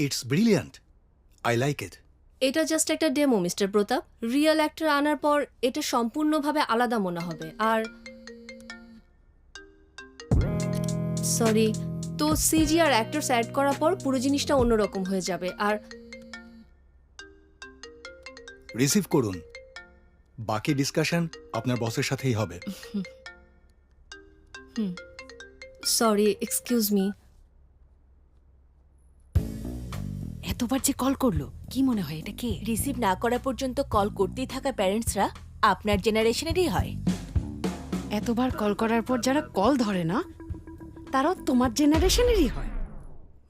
It's brilliant, I like it. এটা just একটা demo mister প্রতাপ। Real actor আনার পর এটা সম্পূর্ণভাবে আলাদা মনে হবে। আর সরি, তো সিজি আর অ্যাক্টরস অ্যাড করার পর পুরো জিনিসটা অন্যরকম হয়ে যাবে। আর রিসিভ করুন, বাকি ডিসকাশন আপনার বসের সাথেই হবে। Sorry, excuse me. এতবার যে কল করলো, কি মনে হয় এটা কে? রিসিভ না করা পর্যন্ত কল করতেই থাকা প্যারেন্টসরা আপনার জেনারেশনেরই হয়। এতবার কল করার পর যারা কল ধরে না, তারাও তোমার জেনারেশনেরই হয়।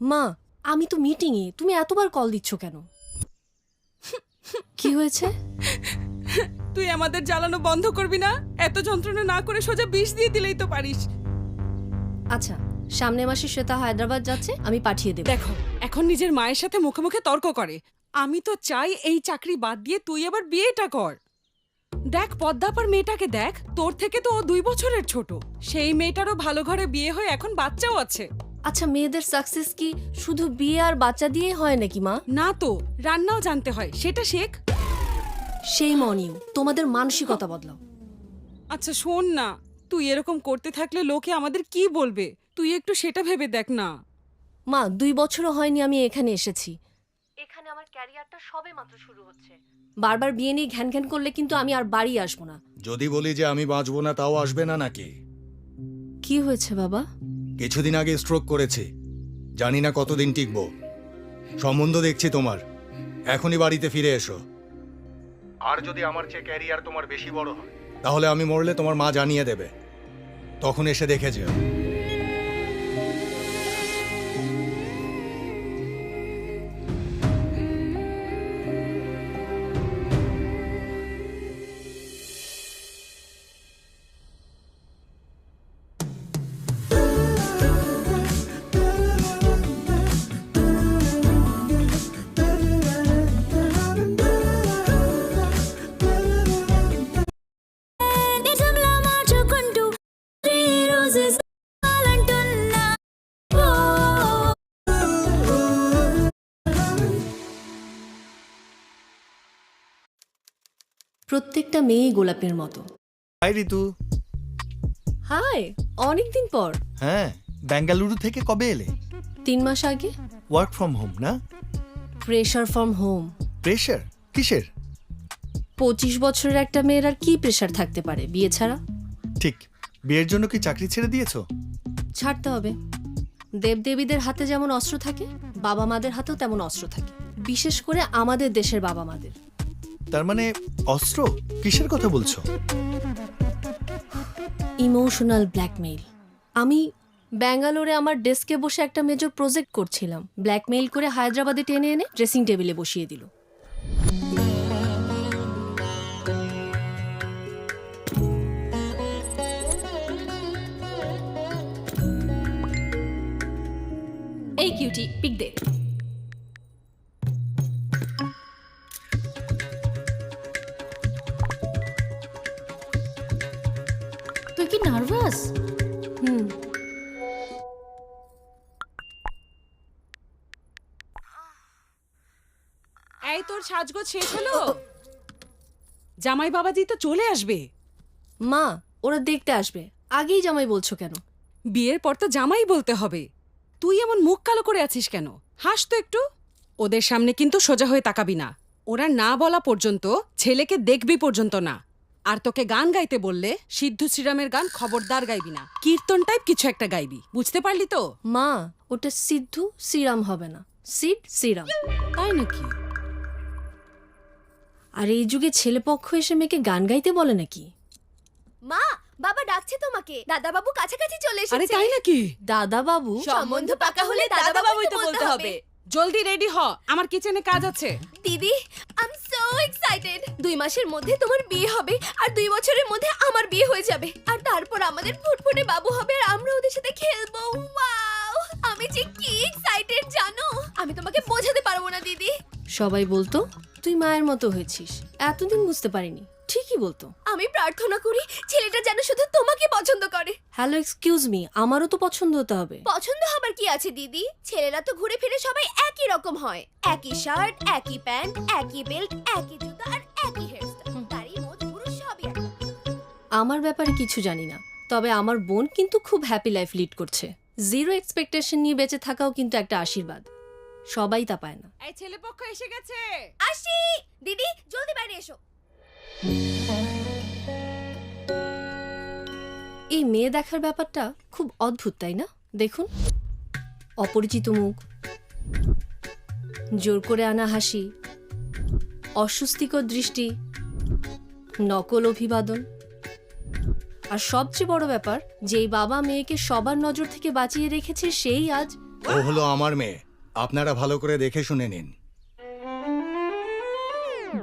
মা, আমি তো মিটিংয়ে, তুমি এতবার কল দিচ্ছ কেন? কি হয়েছে? তুই আমাদের জ্বালানো বন্ধ করবি না? এত যন্ত্রণা না করে সোজা বিষ দিয়ে দিলেই তো পারিস। আচ্ছা, সামনে মাসে শ্বেতা হায়দ্রাবাদ যাচ্ছে, আমি পাঠিয়ে দেব। দেখো, এখন নিজের মায়ের সাথে মুখে মুখে তর্ক করে। আমি তো চাই এই চাকরি বাদ দিয়ে তুই আবার বিয়েটা কর। দেখ পদ্মাপার মেয়েটাকে দেখ, তোর থেকে তো ও 2 বছরের ছোট। সেই মেয়েটারও ভালো ঘরে বিয়ে হয়ে এখন বাচ্চাও আছে। আচ্ছা, মেয়েদের সাকসেস কি শুধু বিয়ে আর বাচ্চা দিয়ে হয় নাকি মা? না তো, রান্নাও জানতে হয়, সেটা শেখ। সেই মনিউ, তোমাদের মানসিকতা বদলাও। আচ্ছা শোন না, তুই এরকম করতে থাকলে লোকে আমাদের কি বলবে? তুই একটু সেটা ভেবে দেখ না। মা, 2 বছরও হয়নি আমি এখানে এসেছি। এখানে আমার ক্যারিয়ারটা সবে মাত্র শুরু হচ্ছে। বারবার বিয়ে নিয়ে ঘ্যান ঘ্যান করলে কিন্তু আমি আর বাড়ি আসবো না। যদি বলি যে আমি বাঁচবো না, তাও আসবে না নাকি? কি হয়েছে বাবা? কিছুদিন আগে স্ট্রোক করেছি, জানি না কতদিন টিকবো। সম্বন্ধ দেখছি তোমার, এখনই বাড়িতে ফিরে এসো। আর যদি আমার চেয়ে ক্যারিয়ার তোমার বেশি বড় হয়, তাহলে আমি মরলে তোমার মা জানিয়ে দেবে, তখন এসে দেখে যেও। প্রত্যেকটা মেয়ে গোলাপের মতো। হাই ঋতু। হাই, অনেকদিন পর। হ্যাঁ, বেঙ্গালুরু থেকে কবে এলে? 3 মাস আগে। ওয়ার্ক ফ্রম হোম না? Pressure from home. প্রেশার কিসের? 25 বছরের একটা মেয়ের আর কি প্রেশার থাকতে পারে বিয়ে ছাড়া? ঠিক, বিয়ের জন্য কি চাকরি ছেড়ে দিয়েছো? ছাড়তে হবে। দেবদেবীদের হাতে যেমন অস্ত্র থাকে, বাবা মাদের হাতেও তেমন অস্ত্র থাকে, বিশেষ করে আমাদের দেশের বাবা মাদের। তার মানে অস্ত্র? কিসের কথা বলছো? Emotional blackmail. আমি ব্যাঙ্গালোরে আমার ডেস্কে বসে একটা মেজর প্রজেক্ট করছিলাম, ব্ল্যাকমেইল করে হায়দ্রাবাদে টেনে এনে ড্রেসিং টেবিলে বসিয়ে দিল। এই কিউটি, পিক দে। তুই কি নার্ভাস? এই তোর সাজগোজ শেষ হলো? জামাই বাবাজি তো চলে আসবে। মা, ওরা দেখতে আসবে, আগেই জামাই বলছো কেন? বিয়ের পর তো জামাই বলতে হবে। তুই এমন মুখ কালো করে আছিস কেন? হাস তো একটু। ওদের সামনে কিন্তু সোজা হয়ে তাকাবি না। ওরা না বলা পর্যন্ত, ছেলেকে দেখবি পর্যন্ত না। আর তোকে গান গাইতে বললে সিদ্ধু শ্রীরামের গান খবরদার গাইবি না, কীর্তন টাইপ কিছু একটা গাইবি, বুঝতে পারলি তো? মা, ওটা সিদ্ধু শ্রীরাম হবে না, সিড শ্রীরাম। তাই নাকি? আর এই যুগে ছেলেপক্ষ এসে মেয়েকে গান গাইতে বলে নাকি? মা, বাবা ডাকছে তোমাকে। দাদা বাবু কাছাকাছি চলে এসেছে। আরে তাই নাকি? দাদা বাবু? সম্বন্ধ পাকা হলে দাদা বাবুই তো বলতে হবে। জলদি রেডি হ, আমার কিচেনে কাজ আছে। দিদি, আই এম সো এক্সাইটেড। 2 মাসের মধ্যে তোমার বিয়ে হবে, আর 2 বছরের মধ্যে আমার বিয়ে হয়ে যাবে, আর তারপর আমাদের ফুটফুটে বাবু হবে, আর আমরা ওদের সাথে খেলবো। ওয়াও, আমি যে কি এক্সাইটেড জানো, আমি তোমাকে বোঝাতে পারবো না দিদি। সবাই বলতো তুই মায়ের মতো হয়েছিস, এতদিন বুঝতে পারিনি। ঠিকই বলতো। আমি প্রার্থনা করি ছেলেটা যেন শুধু তোমাকে পছন্দ করে। হ্যালো, এক্সকিউজ মি, আমারও তো পছন্দ হতে হবে। পছন্দ হবার কি আছে দিদি? ছেলেরা তো ঘুরে ফিরে সবাই একই রকম। রকম হয়, একই শার্ট, একই প্যান্ট, একই বেল্ট, একই জুতা আর একই হেয়ারস্টাইল। তারই মোট পুরুষ সবই এক। আমার ব্যাপারে কিছু জানি না, তবে আমার বোন কিন্তু খুব হ্যাপি লাইফ লিড করছে। জিরো এক্সপেকটেশন নিয়ে বেঁচে থাকাও কিন্তু একটা আশীর্বাদ, সবাই তা পায় না। এই ছেলেপক্ষ এসে গেছে। আসি দিদি, জলদি বাইরে এসো। এই মেয়ে দেখার ব্যাপারটা খুব অদ্ভুত, তাই না? দেখুন, অপরিচিত মুখ, জোর করে আনা হাসি, অস্বস্তিকর দৃষ্টি, নকল অভিবাদন, আর সবচেয়ে বড় ব্যাপার, যেই বাবা মেয়েকে সবার নজর থেকে বাঁচিয়ে রেখেছে সেই আজ। ও হলো আমার মেয়ে, আপনারা ভালো করে দেখে শুনে নিন।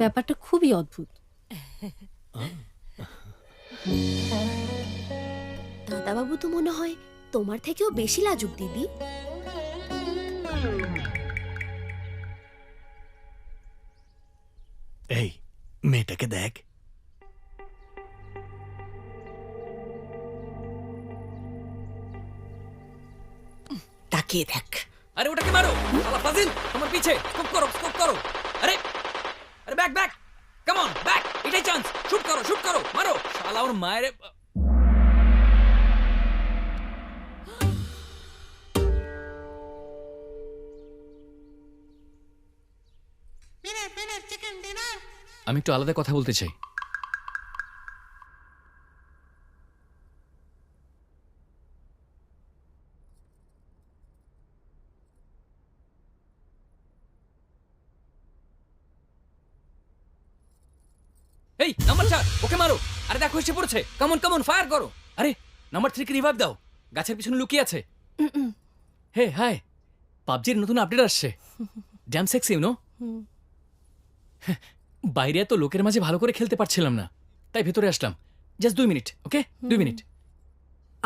ব্যাপারটা খুবই অদ্ভুত। দাদাবাবু তো মনে হয় তোমার থেকেও বেশি লাজুক দিদি। এই মেয়েটাকে দেখ। তাকিয়ে দেখ। আরে ওটাকে মারো, শালা ফাজিল, তোমার পিছে স্কোপ করো, স্কোপ করো। আরে আরে back back, come on back, এটাই চান্স, শুট করো, মারো শালা ওর মায়ের। আমি একটু আলাদা কথা বলতে চাই। এই নাম্বার 4, ওকে মারো। আরে দেখো এসে পড়ছে, কামন ফায়ার করো। আরে নাম্বার 3 কে রিভাইভ দাও, গাছের পিছনে লুকিয়ে আছে। হে হাই, পাবজির নতুন আপডেট আসছে, ড্যাম সেক্সি ইউ নো। বাইরে এত লোকের মাঝে ভালো করে খেলতে পারছিলাম না, তাই ভেতরে আসলাম। জাস্ট 2 মিনিট, ওকে 2 মিনিট।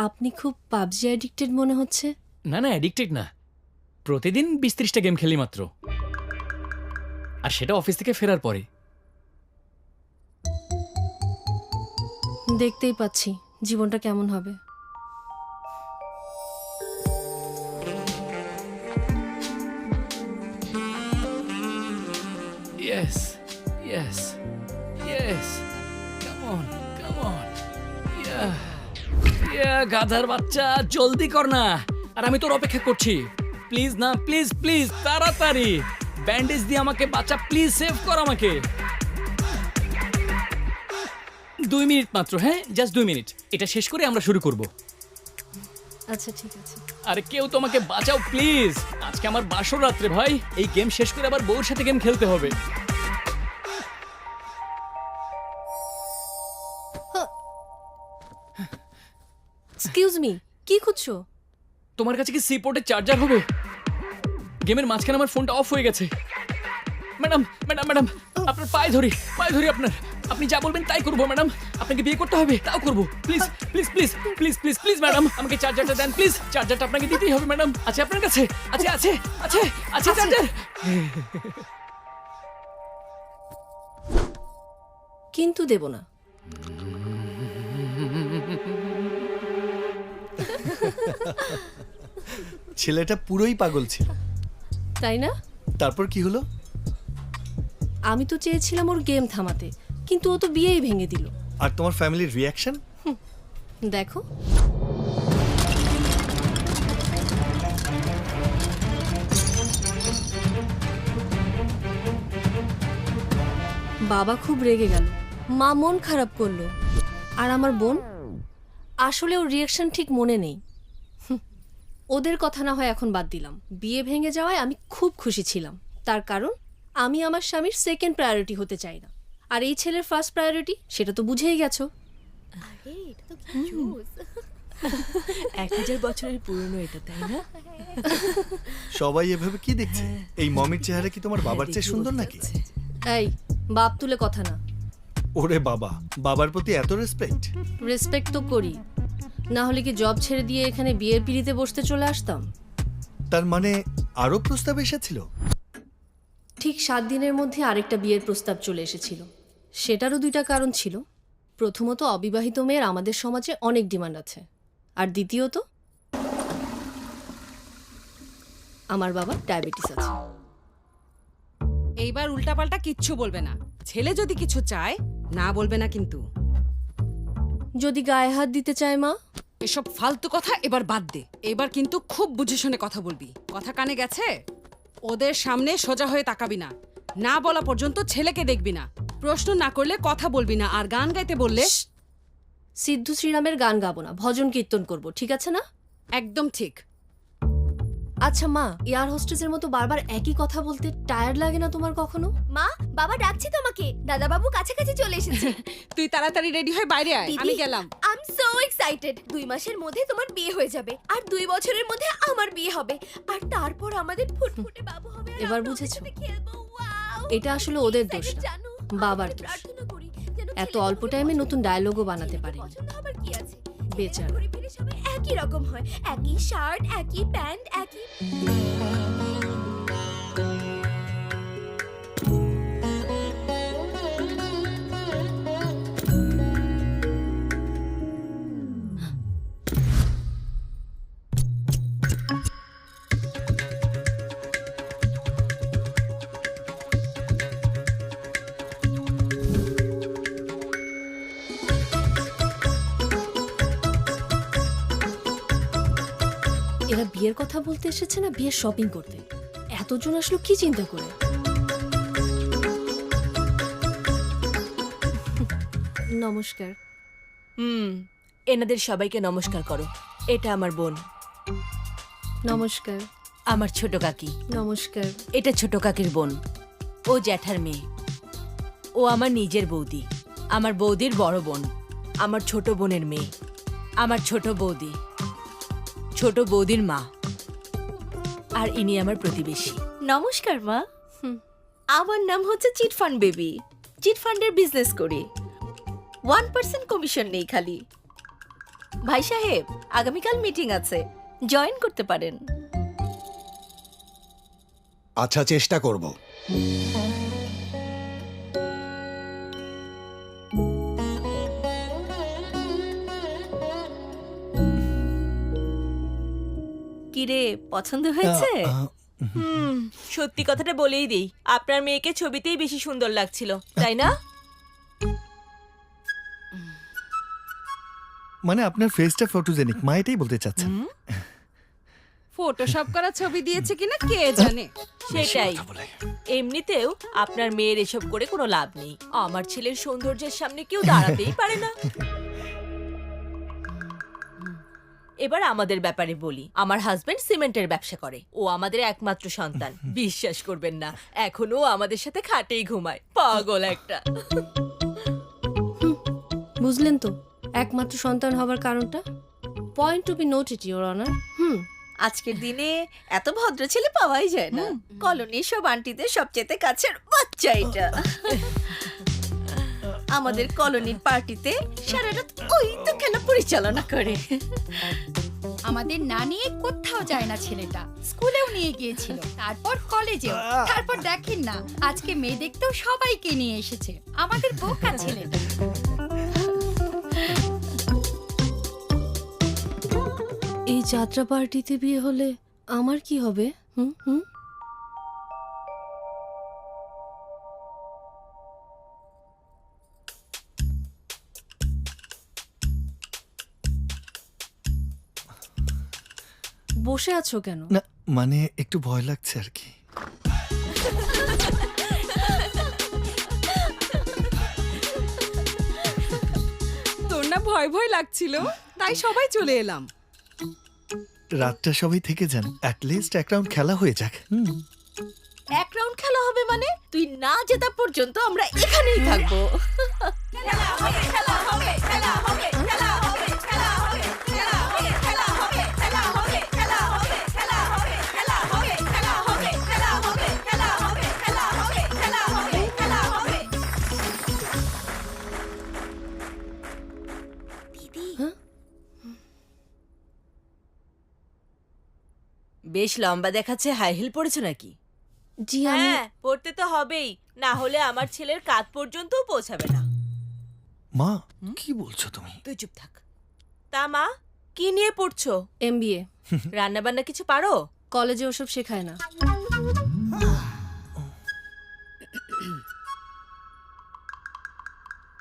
আপনি খুব পাবজি অ্যাডিক্টেড মনে হচ্ছে। না অ্যাডিক্টেড না, প্রতিদিন 20-30টা গেম খেলি মাত্র, আর সেটা অফিস থেকে ফেরার পরে। দেখতেই পাচ্ছি জীবনটা কেমন হবে। Yes, yes, yes. Come on. Yeah, গাধার বাচ্চা, জলদি কর না। আর আমি তোর অপেক্ষা করছি। প্লিজ না, প্লিজ তাড়াতাড়ি ব্যান্ডেজ দিয়ে আমাকে বাঁচা, প্লিজ সেভ কর আমাকে। 2 মিনিট মাত্র, হ্যাঁ জাস্ট 2 মিনিট। এটা শেষ করে আমরা শুরু করব। আচ্ছা ঠিক আছে। আরে কেউ তোমাকে বাঁচাও প্লিজ, আজকে আমার বাসর রাত্রে ভাই। এই গেম শেষ করে আবার বউর সাথে গেম খেলতে হবে। এক্সকিউজ মি, কি খুঁজছো? তোমার কাছে কি সি পোর্টের চার্জার হবে? গেমের মাঝখানে আমার ফোনটা অফ হয়ে গেছে। ম্যাডাম, আপনার পায়ে ধরি আপনার। আপনি যা বলবেন তাই করবো ম্যাডাম। আপনাকে বিয়ে করতে হবে তাও করবো। প্লিজ ম্যাডাম, আমাকে চার্জারটা দেন প্লিজ। চার্জারটা আপনাকে দিতেই হবে ম্যাডাম। আছে আপনার কাছে? আছে চার্জার। কিন্তু দেব না। ছেলেটা পুরোই পাগল ছিল। তাই না? তারপর কি হলো? আমি তো চেয়েছিলাম ওর গেম থামাতে, কিন্তু ও তো বিয়েই ভেঙে দিল। আর তোমার ফ্যামিলির রিয়াকশন? দেখো, বাবা খুব রেগে গেল, মা মন খারাপ করলো, আর আমার বোন, আসলে ওর রিয়াকশন ঠিক মনে নেই। ওদের কথা না হয় এখন বাদ দিলাম, বিয়ে ভেঙে যাওয়ায় আমি খুব খুশি ছিলাম। তার কারণ আমি আমার স্বামীর সেকেন্ড প্রায়োরিটি হতে চাই না, আর এই ছেলের ফার্স্ট প্রায়োরিটি সেটা তো বুঝেই গেছো। আরে এটা তো কি জুস। 1000 বছরের পুরনো এটা, তাই না? সবাই এভাবে কি দেখছে? এই মমির চেহারা কি তোমার বাবার চেয়ে সুন্দর নাকি? এই, বাপ তুলে কথা না। ওরে বাবা, বাবার প্রতি এত রেসপেক্ট? রেসপেক্ট তো করি, না হলে কি জব ছেড়ে দিয়ে এখানে বিয়ের পিড়িতে বসতে চলে আসতাম? তার মানে আরো প্রস্তাব এসেছিল? ঠিক 7 দিনের মধ্যে আরেকটা বিয়ের প্রস্তাব চলে এসেছিল। সেটারও 2টা কারণ ছিল। প্রথমত, অবিবাহিত মেয়ের আমাদের সমাজে অনেক ডিমান্ড আছে, আর দ্বিতীয়ত, আমার বাবার ডায়াবেটিস আছে। এইবার উল্টাপাল্টা কিচ্ছু বলবে না। ছেলে যদি কিছু চায় না বলবে না কিন্তু। যদি গায়ে হাত দিতে চায় মা? এসব ফালতু কথা এবার বাদ দে। এবার কিন্তু খুব বুঝে শুনে কথা বলবি। কথা কানে গেছে? ওদের সামনে সোজা হয়ে তাকাবি না। না বলা পর্যন্ত ছেলেকে দেখবি না। প্রশ্ন না করলে কথা বলবি না। আর গান গাইতে বললে সিদ্ধু শ্রীরামের গান গাবো না, ভজন কীর্তন করব, ঠিক আছে না? একদম ঠিক। আচ্ছা মা, এয়ার হোস্টেসের মতো বারবার একই কথা বলতে টায়ার্ড লাগে না তোমার কখনো? মা, বাবা ডাকছে তোমাকে। দাদা বাবু কাছাকাছি চলে এসেছে। তুই তাড়াতাড়ি রেডি হয়ে বাইরে আয়, আমি গেলাম। I am so excited. 2 মাসের মধ্যে তোমার বিয়ে হয়ে যাবে আর 2 বছরের মধ্যে আমার বিয়ে হবে আর তারপর আমাদের ফুটফুটে বাবু হবে। আর এবার আমরা ওদের বুঝেছো? সাথে খেলবো। ওয়াও! এটা আসলে ওদের দোষ না, জানো, বাবার আমি দোষ। প্রার্থনা করি যেন এত ছেলেটা অল্প দুই টাইমে বছর নতুন ডায়লগও বানাতে পারেনি। পছন্দ হবার কি আছে? বেচারা। ঘুরে ফিরে সবাই একই রকম হয়, একই শার্ট, একই প্যান্ট, একই। এরা বিয়ের কথা বলতে এসেছে না বিয়ের শপিং করতে? এতজন আসলো কি চিন্তা করে? নমস্কার। এনাদের সবাইকে নমস্কার করো। এটা আমার বোন, নমস্কার। আমার ছোট কাকি। নমস্কার। এটা ছোট কাকির বোন, ও জ্যাঠার মেয়ে। ও আমার নিজের বৌদি, আমার বৌদির বড় বোন, আমার ছোট বোনের মেয়ে, আমার ছোট বৌদি, ছোট বৌদির মা। আর ইনি আমার প্রতিবেশী। নমস্কার মা, আমার নাম হচ্ছে চিটফান্ড বেবি। চিটফান্ডের বিজনেস করি, 1% কমিশন নেই খালি। ভাই সাহেব, আগামীকাল মিটিং আছে, জয়েন করতে পারেন। আচ্ছা, চেষ্টা করব। কিরে, পছন্দ হয়েছে? সত্যি কথাটা বলেই দিই, আপনার মেয়েকে ছবিতেই বেশি সুন্দর লাগছিল, তাই না? মানে আপনার ফেসটা ফটোজেনিক, মা এটাই বলতে চাচ্ছেন। ফটোশপ করা ছবি দিয়েছে কিনা কে জানে। সেটাই। এমনিতেও আপনার মেয়ের এসব করে কোনো লাভ নেই। আমার ছেলের সৌন্দর্যের সামনে কেউ দাঁড়াতেই পারে না। এবার আমাদের ব্যাপারে বলি। আমার হাজবেন্ড সিমেন্টের ব্যবসা করে। ও আমাদের একমাত্র সন্তান। বিশ্বাস করবেন না, এখনো আমাদের সাথে খাটেই ঘুমায়। পাগল একটা। বুঝলেন তো একমাত্র সন্তান হবার কারণটা? Point to be noted, your honour. আজকের দিনে এত ভদ্র ছেলে পাওয়াই যায় না। কলোনির সব আন্টিদের সবচেয়ে কাছের বাচ্চা এটা। আমাদের কলোনির পার্টিতে সারা রাত ওই তো খেলা পরিচালনা করে। আমাদের না নিয়ে কোথাও যায় না ছেলেটা। স্কুলেও নিয়ে গিয়েছিল, তারপর কলেজেও, তারপর দেখেন না আজকে মেয়ে দেখতেও সবাইকে নিয়ে এসেছে। আমাদের বোকা ছেলেটা। এই যাত্রা পার্টিতে বিয়ে হলে আমার কি হবে? হুম হুম। বসে আছো কেন? না মানে একটু ভয় লাগছে আর কি। তোর না ভয় ভয় লাগছিল, তাই সবাই চলে এলাম। রাতটা সবাই থেকে যান, অ্যাটলিস্ট এক রাউন্ড খেলা হয়ে যাক। এক রাউন্ড খেলা হবে মানে? তুই না জেতা পর্যন্ত আমরা এখানেই থাকবো। বেশ লম্বা দেখাচ্ছে, হাই হিল পরেছো নাকি? জি আমি হ্যাঁ, পড়তে তো হবেই, না হলে আমার ছেলের কাঁধ পর্যন্তও পৌঁছাবে না। মা কি বলছো তুমি? তুই চুপ থাক। তা মা, কি নিয়ে পড়ছো? MBA। রান্না বান্না কিছু পারো? কলেজে ওসব শেখায় না।